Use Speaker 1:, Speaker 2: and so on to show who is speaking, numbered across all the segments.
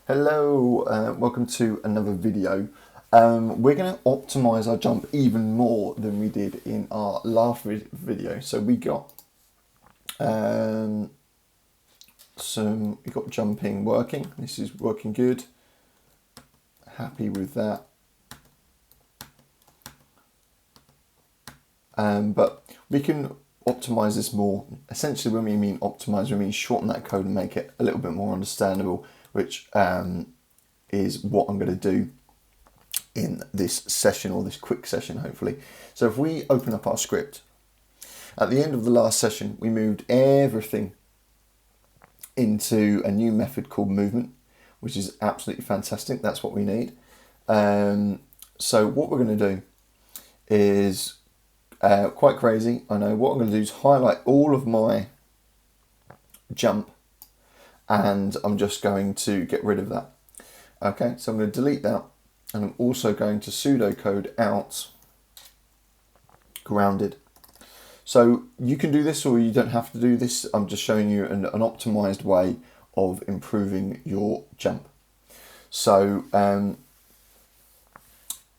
Speaker 1: Hello, welcome to another video. We're going to optimize our jump even more than we did in our last video. So we got jumping working. This is working good. Happy with that. But we can optimize this more. Essentially, when we mean optimize, we mean shorten that code and make it a little bit more understandable, which is what I'm going to do in this session, or this quick session, hopefully. So if we open up our script, at the end of the last session, we moved everything into a new method called movement, which is absolutely fantastic. That's what we need. So what we're going to do is quite crazy, I know. What I'm going to do is highlight all of my jump, and I'm just going to get rid of that. Okay, so I'm going to delete that, and I'm also going to pseudocode out grounded. So you can do this or you don't have to do this. I'm just showing you an optimized way of improving your jump. So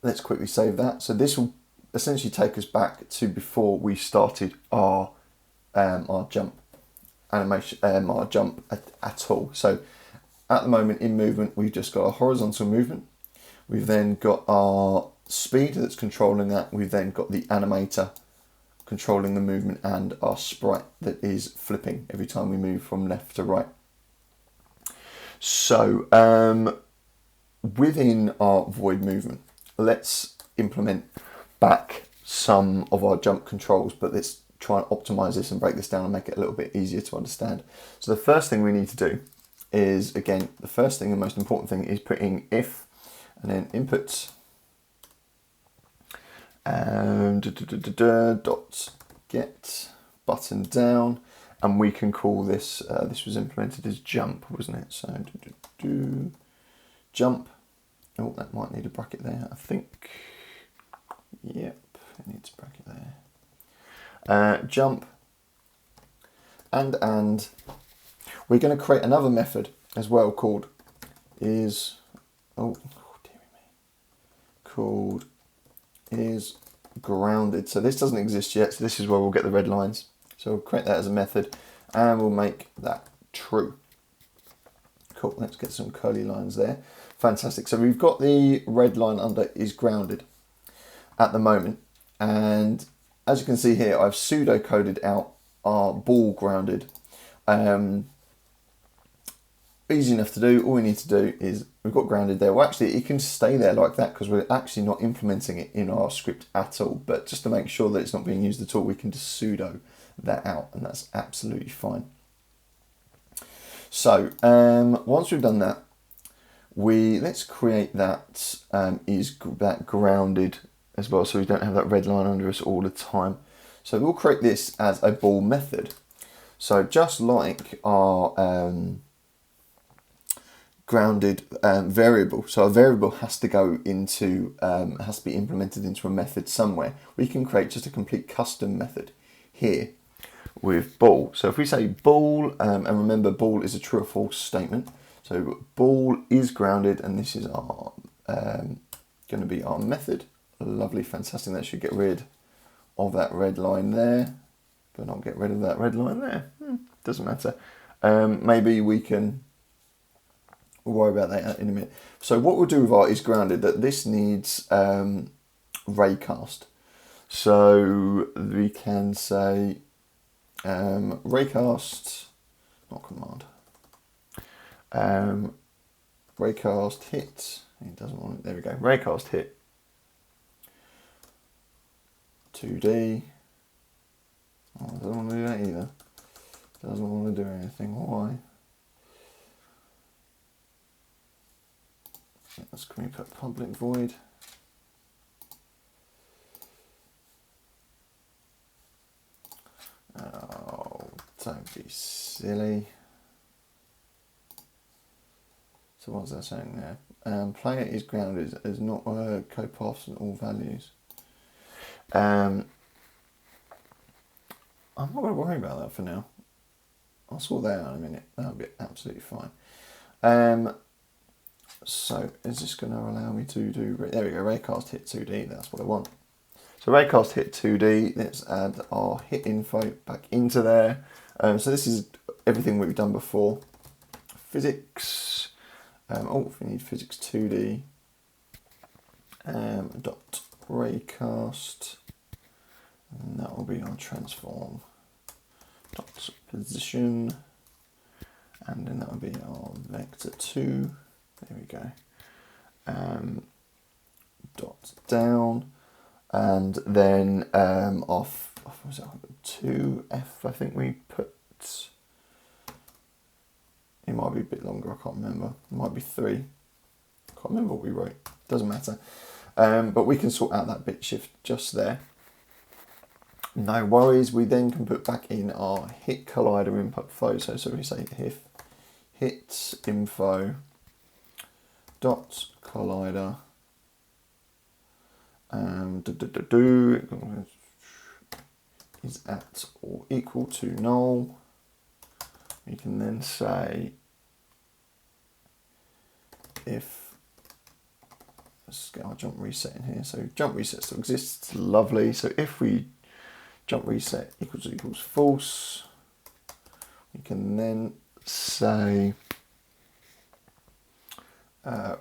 Speaker 1: let's quickly save that. So this will essentially take us back to before we started our jump animation, our jump at all. So at the moment in movement, we've just got our horizontal movement. We've then got our speed that's controlling that. We've then got the animator controlling the movement, and our sprite that is flipping every time we move from left to right. So within our void movement, let's implement back some of our jump controls, but let's try and optimize this and break this down and make it a little bit easier to understand. So the first thing we need to do is, again, the first thing and most important thing is putting if and then inputs and dot get button down, and we can call this this was implemented as jump, wasn't it? So jump. Oh, that might need a bracket there, I think. Yep, it needs a bracket there. Jump, and we're going to create another method as well called is called is grounded. So this doesn't exist yet, so this is where we'll get the red lines. So we'll create that as a method and we'll make that true. Cool, let's get some curly lines there. Fantastic. So we've got the red line under is grounded at the moment, and as you can see here, I've pseudo-coded out our ball grounded. Easy enough to do. All we need to do is, we've got grounded there. Well, actually, it can stay there like that because we're actually not implementing it in our script at all. But just to make sure that it's not being used at all, we can just pseudo that out, and that's absolutely fine. So once we've done that, let's create that that grounded as well, so we don't have that red line under us all the time. So we'll create this as a ball method. So just like our grounded variable, so a variable has to go into has to be implemented into a method somewhere. We can create just a complete custom method here with ball. So if we say ball, and remember ball is a true or false statement. So ball is grounded, and this is our going to be our method. Lovely, fantastic. That should get rid of that red line there, but not get rid of that red line there. Doesn't matter. Maybe we can. We'll worry about that in a minute. So what we'll do with our is grounded, that this needs raycast. So we can say raycast, not command. Raycast hit. It doesn't want it. There we go. Raycast hit 2D. Oh, it doesn't want to do that either. Doesn't want to do anything. Why? Let's can we put public void. Oh, don't be silly. So what's that saying there? Player is grounded as not copaths and all values. I'm not going to worry about that for now. I'll sort that out in a minute. That'll be absolutely fine. So is this going to allow me to do, there we go, raycast hit 2D, that's what I want. So raycast hit 2D, let's add our hit info back into there. So this is everything we've done before. Physics, if we need physics 2D, dot raycast, and that will be our transform dot position, and then that will be our vector 2, there we go, dot down, and then off was that 2F, I think we put, it might be a bit longer, I can't remember, it might be 3, I can't remember what we wrote, doesn't matter, but we can sort out that bit shift just there. No worries, we then can put back in our hit collider input flow, so we say hit info dot collider is at or equal to null. We can then say if, let's get our jump reset in here, so jump reset still exists, lovely. So if we jump reset equals false, we can then say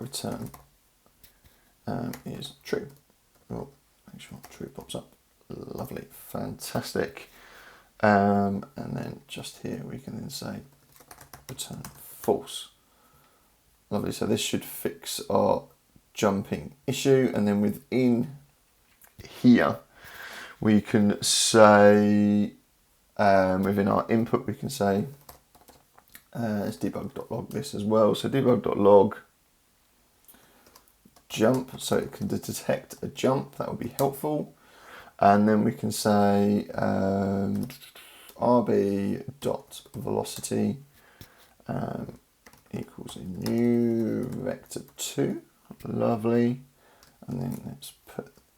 Speaker 1: return is true. Oh, make sure true pops up. Lovely, fantastic. And then just here we can then say return false. Lovely, so this should fix our jumping issue, and then within here we can say, within our input we can say, let's debug.log this as well, so debug.log jump, so it can detect a jump, that would be helpful. And then we can say rb.velocity equals a new vector 2, lovely. And then let's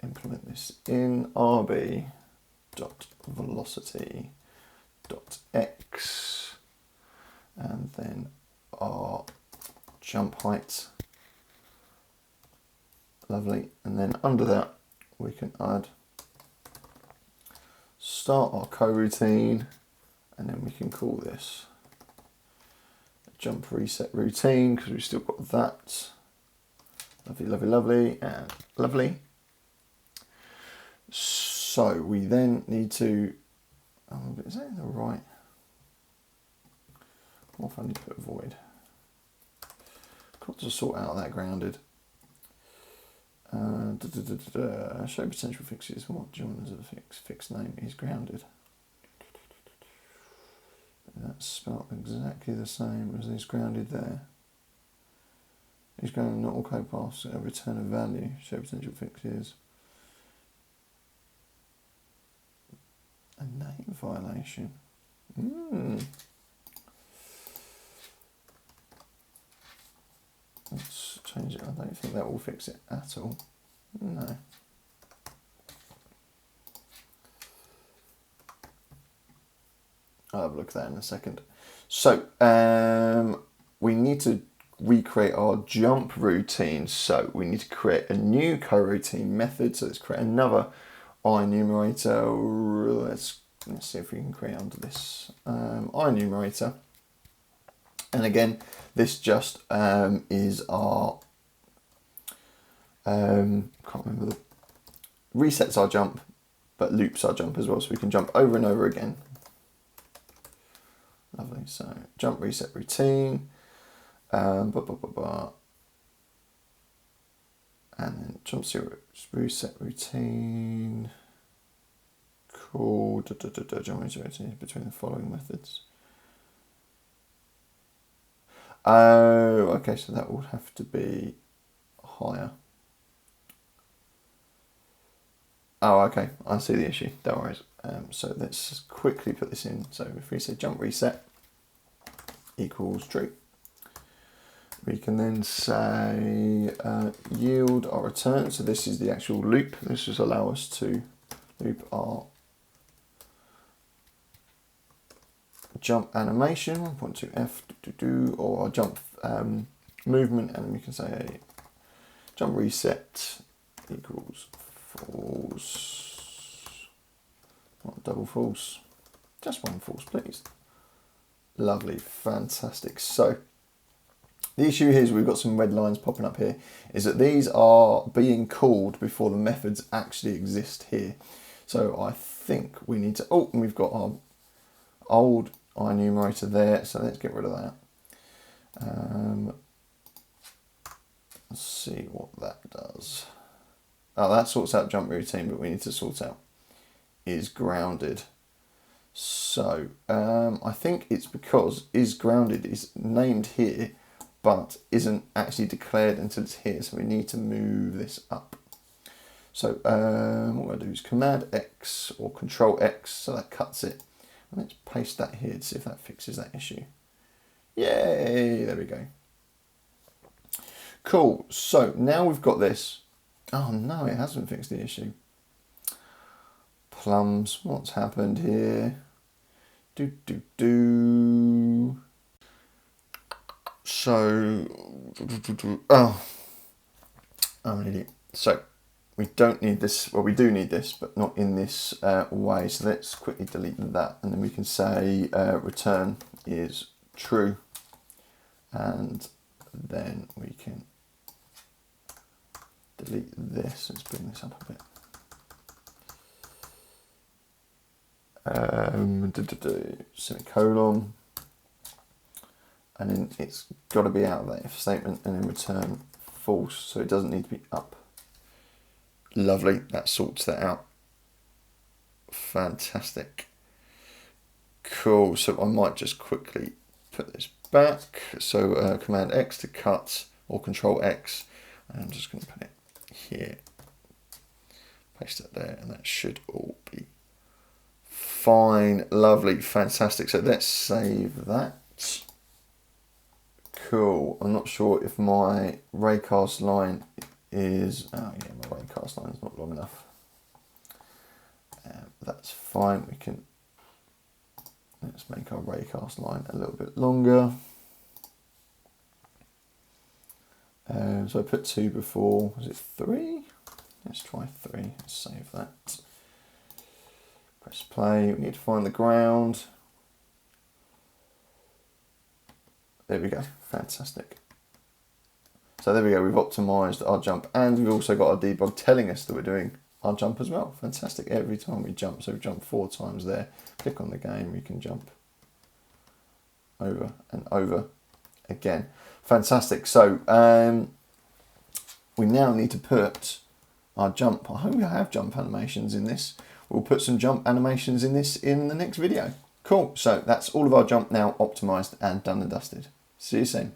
Speaker 1: implement this in rb.velocity.x, and then our jump height, lovely. And then under that we can add start our coroutine, and then we can call this a jump reset routine because we've still got that. Lovely, lovely, lovely, and lovely. So we then need to, is that in the right? What if I need to put void? Got to sort out that grounded. Show potential fixes. What do you want as a fixed name is grounded? That's spelled exactly the same as is grounded there. Is grounded not all code paths a return of value. Show potential fixes. A name violation. Let's change it. I don't think that will fix it at all. No. I'll have a look at that in a second. So we need to recreate our jump routine. So we need to create a new coroutine method. So let's create another iEnumerator. Let's see if we can create under this iEnumerator. And again, this just is our can't remember the resets our jump, but loops our jump as well, so we can jump over and over again. Lovely. So jump reset routine, and then jump reset routine. Cool. Jump reset routine between the following methods. Oh, okay. So that would have to be higher. Oh, okay, I see the issue, don't worry. So let's quickly put this in. So if we say jump reset equals true, we can then say yield our return. So this is the actual loop. This just allow us to loop our jump animation, 1.2F, or our jump movement, and we can say jump reset equals false, not double false, just one false, please. Lovely, fantastic. So the issue here is we've got some red lines popping up here, is that these are being called before the methods actually exist here. So I think we need to, oh, and we've got our old enumerator there, so let's get rid of that. Let's see what that does. Oh, that sorts out jump routine, but we need to sort out is grounded. So I think it's because is grounded is named here, but isn't actually declared until it's here. So we need to move this up. So what I'm going to do is Command X or Control X, so that cuts it. And let's paste that here to see if that fixes that issue. Yay, there we go. Cool, so now we've got this. Oh no, it hasn't fixed the issue. Plums, what's happened here? So, oh, I'm an idiot. So, we don't need this, well we do need this, but not in this way. So let's quickly delete that, and then we can say return is true, and then we can delete this. Let's bring this up a bit. Semicolon, and then it's got to be out of that if statement, and then return false, so it doesn't need to be up. Lovely, that sorts that out. Fantastic. Cool, so I might just quickly put this back. So Command X to cut, or Control X, and I'm just going to put it here. Paste it there, and that should all be fine. Lovely, fantastic. So let's save that. Cool. I'm not sure if my raycast line is, oh yeah, my raycast line is not long enough. That's fine. We can, let's make our raycast line a little bit longer. So I put 2 before, was it 3? Let's try 3, let's save that. Press play, we need to find the ground. There we go, fantastic. So there we go, we've optimized our jump, and we've also got our debug telling us that we're doing our jump as well. Fantastic, every time we jump, so we jump 4 times there, click on the game, we can jump over and over again. Fantastic, so we now need to put our jump, I hope we have jump animations in this. We'll put some jump animations in this in the next video. Cool, so that's all of our jump now optimized and done and dusted. See you soon.